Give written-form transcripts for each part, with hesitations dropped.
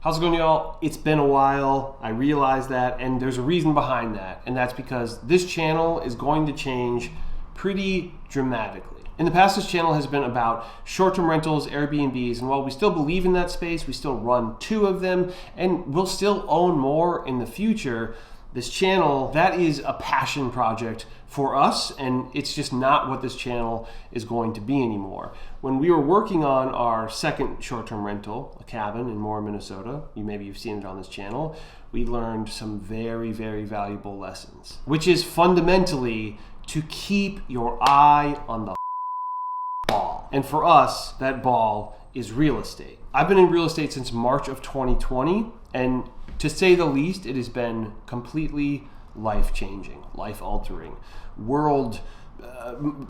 How's it going, y'all? It's been a while. I realize that, and there's a reason behind that, and that's because this channel is going to change pretty dramatically. In the past, this channel has been about short-term rentals, Airbnbs, and while we still believe in that space, we still run 2 of them, and we'll still own more in the future. This channel, that is a passion project for us, and it's just not what this channel is going to be anymore. When we were working on our second short-term rental, a cabin in Moore, Minnesota, you've seen it on this channel, we learned some very, very valuable lessons, which is fundamentally to keep your eye on the ball. And for us, that ball is real estate. I've been in real estate since March of 2020, and to say the least, it has been completely life-changing, life-altering, world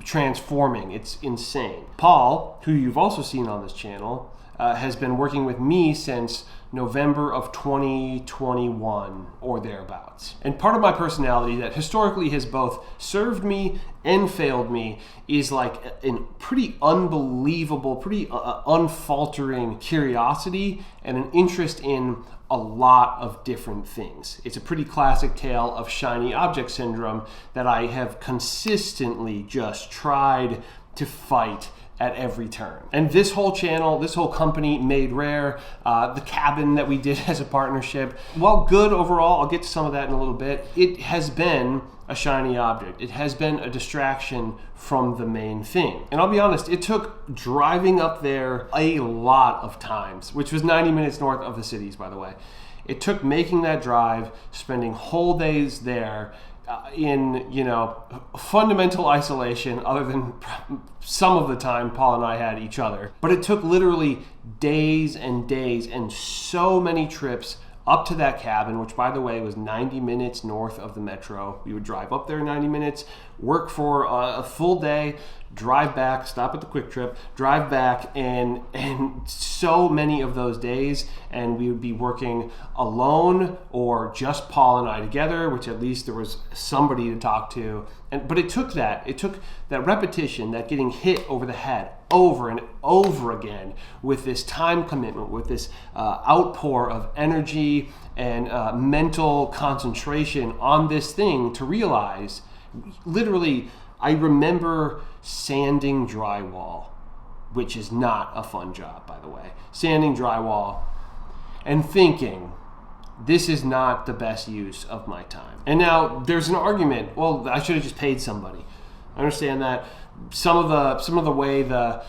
transforming. It's insane. Paul, who you've also seen on this channel, has been working with me since November of 2021 or thereabouts. And part of my personality that historically has both served me and failed me is like a pretty unbelievable, pretty unfaltering curiosity and an interest in a lot of different things. It's a pretty classic tale of shiny object syndrome that I have consistently just tried to fight at every turn. And this whole channel, this whole company, Made Rare, the cabin that we did as a partnership, while good overall, I'll get to some of that in a little bit, it has been a shiny object. It has been a distraction from the main thing. And I'll be honest, it took driving up there a lot of times, which was 90 minutes north of the cities, by the way. It took making that drive, spending whole days there, in fundamental isolation, other than some of the time Paul and I had each other. But it took literally days and days and so many trips up to that cabin, which by the way was 90 minutes north of the metro. We would drive up there 90 minutes, work for a full day, drive back, stop at the Quick Trip, drive back, and so many of those days, and we would be working alone or just Paul and I together, which at least there was somebody to talk to. But it took that repetition, that getting hit over the head over and over again with this time commitment, with this outpour of energy and mental concentration on this thing to realize, literally, I remember sanding drywall, which is not a fun job, by the way. Sanding drywall and thinking, this is not the best use of my time. And now there's an argument, well, I should have just paid somebody. I understand that. Some of the way the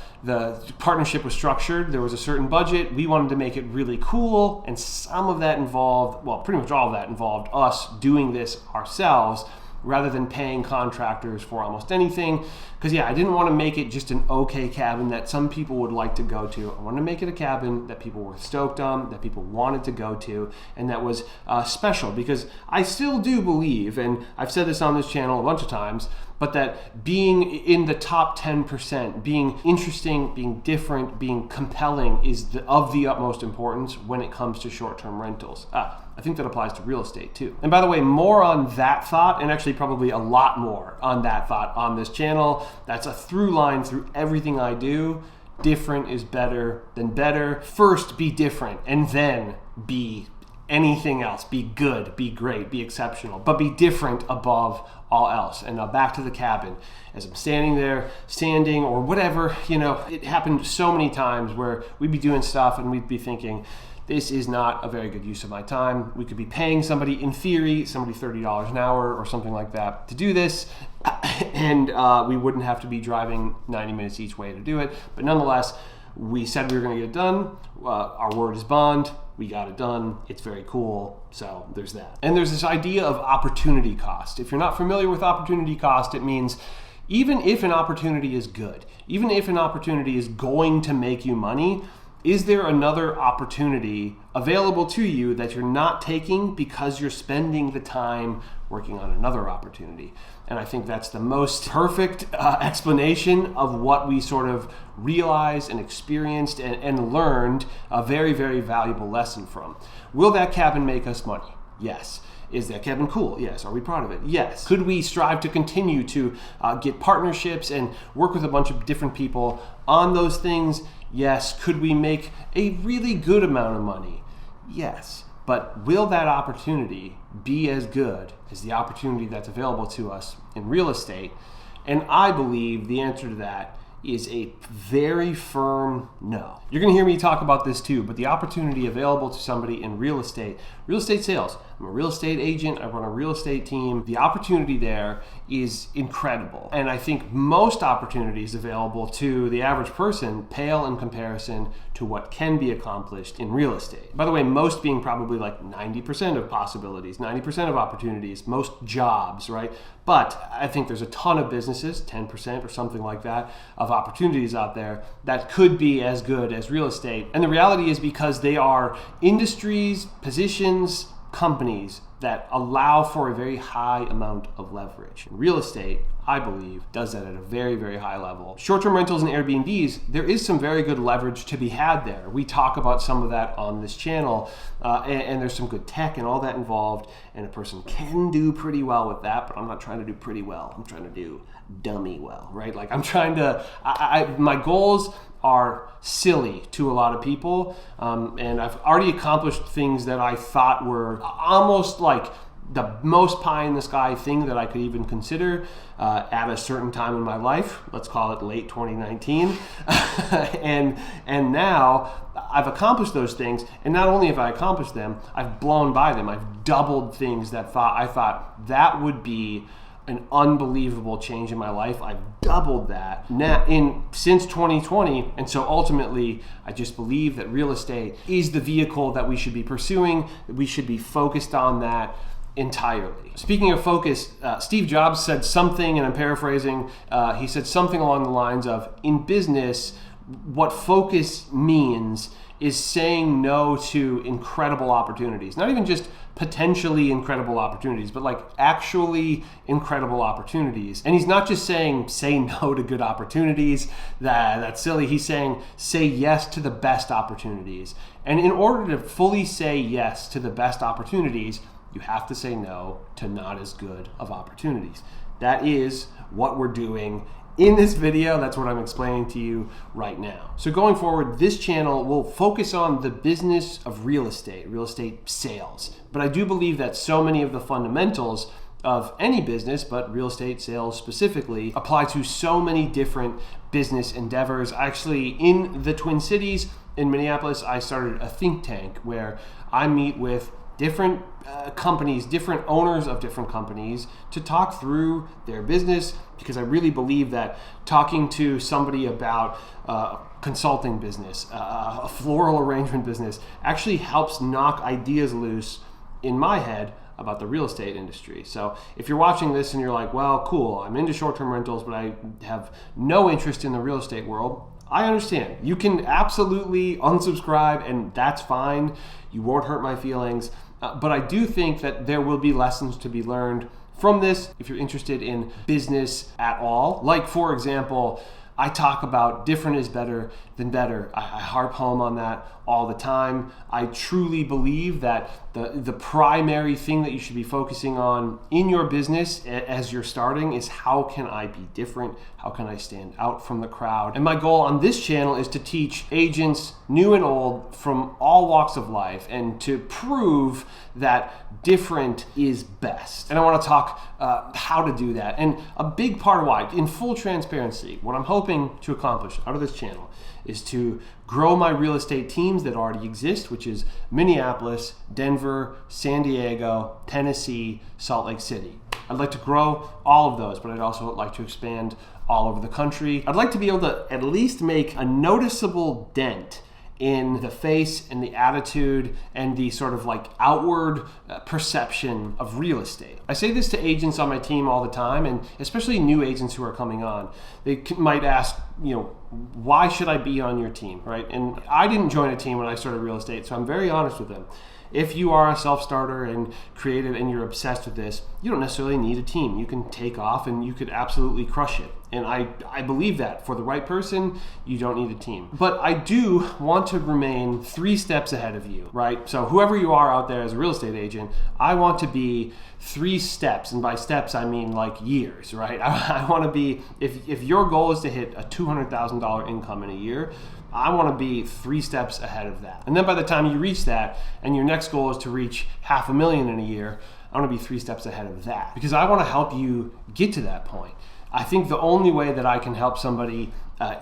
partnership was structured, there was a certain budget. We wanted to make it really cool, and some of that involved, well, pretty much all of that involved us doing this ourselves, rather than paying contractors for almost anything. Because I didn't want to make it just an okay cabin that some people would like to go to. I wanted to make it a cabin that people were stoked on, that people wanted to go to, and that was special. Because I still do believe, and I've said this on this channel a bunch of times, but that being in the top 10%, being interesting, being different, being compelling is of the utmost importance when it comes to short-term rentals. I think that applies to real estate too. And by the way, more on that thought, and actually probably a lot more on that thought on this channel. That's a through line through everything I do. Different is better than better. First, be different, and then be anything else. Be good, be great, be exceptional, but be different above all else. And now back to the cabin. As I'm standing there, sanding or whatever, it happened so many times where we'd be doing stuff and we'd be thinking, this is not a very good use of my time. We could be paying somebody, in theory, $30 an hour or something like that to do this, and we wouldn't have to be driving 90 minutes each way to do it. But nonetheless, we said we were going to get it done. Our word is bond. We got it done. It's very cool. So there's that. And there's this idea of opportunity cost. If you're not familiar with opportunity cost, it means even if an opportunity is good, even if an opportunity is going to make you money, is there another opportunity available to you that you're not taking because you're spending the time working on another opportunity? And I think that's the most perfect explanation of what we sort of realized and experienced and learned a very, very valuable lesson from. Will that cabin make us money? Yes. Is that cabin cool? Yes. Are we proud of it? Yes. Could we strive to continue to get partnerships and work with a bunch of different people on those things? Yes. Could we make a really good amount of money? Yes. But will that opportunity be as good as the opportunity that's available to us in real estate? And I believe the answer to that is a very firm no. You're going to hear me talk about this too, but the opportunity available to somebody in real estate sales. I'm a real estate agent. I run a real estate team. The opportunity there is incredible. And I think most opportunities available to the average person pale in comparison to what can be accomplished in real estate. By the way, most being probably like 90% of possibilities, 90% of opportunities, most jobs, right? But I think there's a ton of businesses, 10% or something like that, of opportunities out there that could be as good as real estate. And the reality is because they are industries, positions, companies that allow for a very high amount of leverage. Real estate, I believe, does that at a very, very high level. Short-term rentals and Airbnbs, there is some very good leverage to be had there. We talk about some of that on this channel, and there's some good tech and all that involved, and a person can do pretty well with that, but I'm not trying to do pretty well. I'm trying to do dummy well, right? Like I'm trying to, my goals are silly to a lot of people, and I've already accomplished things that I thought were almost like the most pie in the sky thing that I could even consider at a certain time in my life. Let's call it late 2019. and now I've accomplished those things, and not only have I accomplished them, I've blown by them. I've doubled things that I thought that would be an unbelievable change in my life. I've doubled that since 2020, and so ultimately I just believe that real estate is the vehicle that we should be pursuing, that we should be focused on that entirely. Speaking of focus, Steve Jobs said something, and I'm paraphrasing, he said something along the lines of, in business, what focus means is saying no to incredible opportunities. Not even just potentially incredible opportunities, but like actually incredible opportunities. And he's not just saying say no to good opportunities, that's silly. He's saying say yes to the best opportunities. And in order to fully say yes to the best opportunities, you have to say no to not as good of opportunities. That is what we're doing in this video. That's what I'm explaining to you right now. So going forward, this channel will focus on the business of real estate sales. But I do believe that so many of the fundamentals of any business, but real estate sales specifically, apply to so many different business endeavors. Actually, in the Twin Cities, in Minneapolis, I started a think tank where I meet with different companies, different owners of different companies to talk through their business, because I really believe that talking to somebody about a consulting business, a floral arrangement business, actually helps knock ideas loose in my head about the real estate industry. So if you're watching this and you're like, well, cool, I'm into short-term rentals, but I have no interest in the real estate world, I understand. You can absolutely unsubscribe, and that's fine. You won't hurt my feelings. But I do think that there will be lessons to be learned from this if you're interested in business at all. Like, for example, I talk about different is better than better. I harp home on that all the time. I truly believe that the primary thing that you should be focusing on in your business as you're starting is, how can I be different? How can I stand out from the crowd? And my goal on this channel is to teach agents, new and old, from all walks of life, and to prove that different is best. And I want to talk how to do that. And a big part of why, in full transparency, what I'm hoping to accomplish out of this channel is to grow my real estate teams that already exist, which is Minneapolis, Denver, San Diego, Tennessee, Salt Lake City. I'd like to grow all of those, but I'd also like to expand all over the country. I'd like to be able to at least make a noticeable dent in the face and the attitude and the sort of like outward perception of real estate. I say this to agents on my team all the time, and especially new agents who are coming on. They might ask, why should I be on your team, right? And I didn't join a team when I started real estate, so I'm very honest with them. If you are a self-starter and creative and you're obsessed with this, you don't necessarily need a team. You can take off and you could absolutely crush it. And I believe that for the right person, you don't need a team. But I do want to remain 3 steps ahead of you, right? So whoever you are out there as a real estate agent, I want to be 3 steps, and by steps I mean like years, right? I want to be, if your goal is to hit a $200,000 income in a year, I want to be 3 steps ahead of that. And then by the time you reach that, and your next goal is to reach $500,000 in a year, I want to be 3 steps ahead of that, because I want to help you get to that point. I think the only way that I can help somebody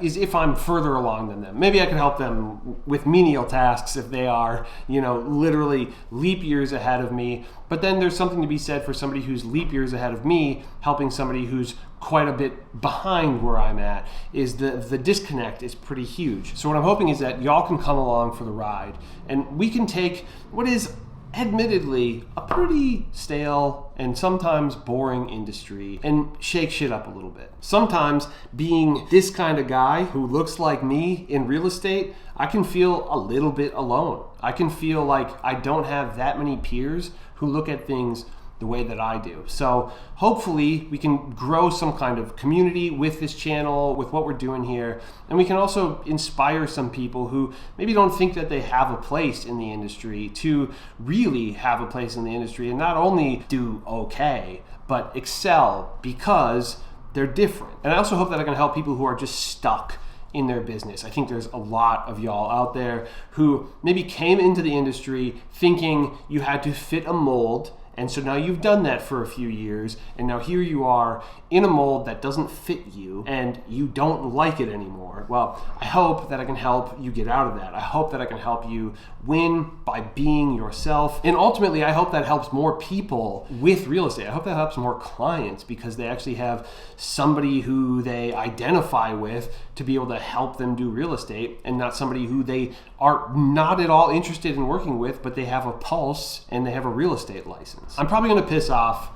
is if I'm further along than them. Maybe I can help them with menial tasks if they are, literally leap years ahead of me. But then there's something to be said for somebody who's leap years ahead of me, helping somebody who's quite a bit behind where I'm at. Is the disconnect is pretty huge. So what I'm hoping is that y'all can come along for the ride, and we can take what is admittedly a pretty stale and sometimes boring industry and shake shit up a little bit. Sometimes being this kind of guy who looks like me in real estate, I can feel a little bit alone. I can feel like I don't have that many peers who look at things the way that I do. So hopefully we can grow some kind of community with this channel, with what we're doing here. And we can also inspire some people who maybe don't think that they have a place in the industry to really have a place in the industry and not only do okay, but excel because they're different. And I also hope that I can help people who are just stuck in their business. I think there's a lot of y'all out there who maybe came into the industry thinking you had to fit a mold. And so now you've done that for a few years, and now here you are in a mold that doesn't fit you, and you don't like it anymore. Well, I hope that I can help you get out of that. I hope that I can help you win by being yourself. And ultimately, I hope that helps more people with real estate. I hope that helps more clients because they actually have somebody who they identify with to be able to help them do real estate, and not somebody who they are not at all interested in working with, but they have a pulse and they have a real estate license. I'm probably going to piss off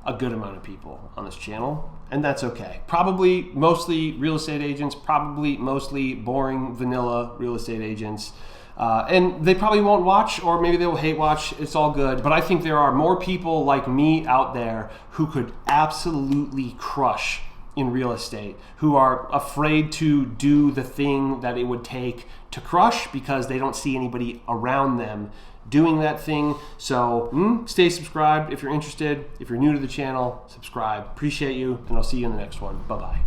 a good amount of people on this channel, and that's okay. Probably mostly real estate agents, probably mostly boring vanilla real estate agents. And they probably won't watch, or maybe they will hate watch. It's all good. But I think there are more people like me out there who could absolutely crush in real estate, who are afraid to do the thing that it would take to crush because they don't see anybody around them doing that thing. So stay subscribed if you're interested. If you're new to the channel, subscribe. Appreciate you, and I'll see you in the next one. Bye-bye.